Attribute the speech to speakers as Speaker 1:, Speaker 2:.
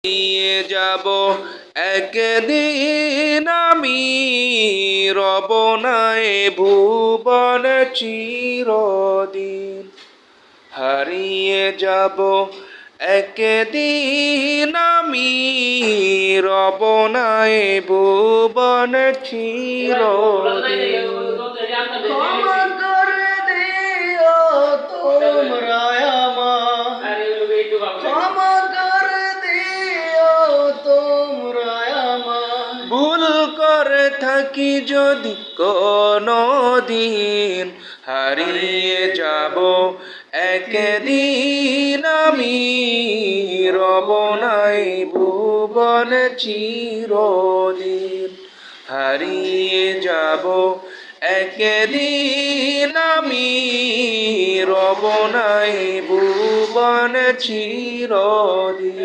Speaker 1: নিয়ে যাব একদিন আমি, রব নাই ভুবন চিরদিন। হারিয়ে যাব একদিন আমি, রব নাই ভুবন চিরদিন।
Speaker 2: ক্ষমা করে দিও তোমরা আমায়, ক্ষমা করে দিও তোমরা আমায়।
Speaker 1: ভুল করে থাকি যদি কোনো দিন, হারিয়ে যাব একদিন আমি, রব নাই ভুবন চিরদিন। হারিয়ে যাব একদিন আমি, রব নাই ভুবন চিরদিন।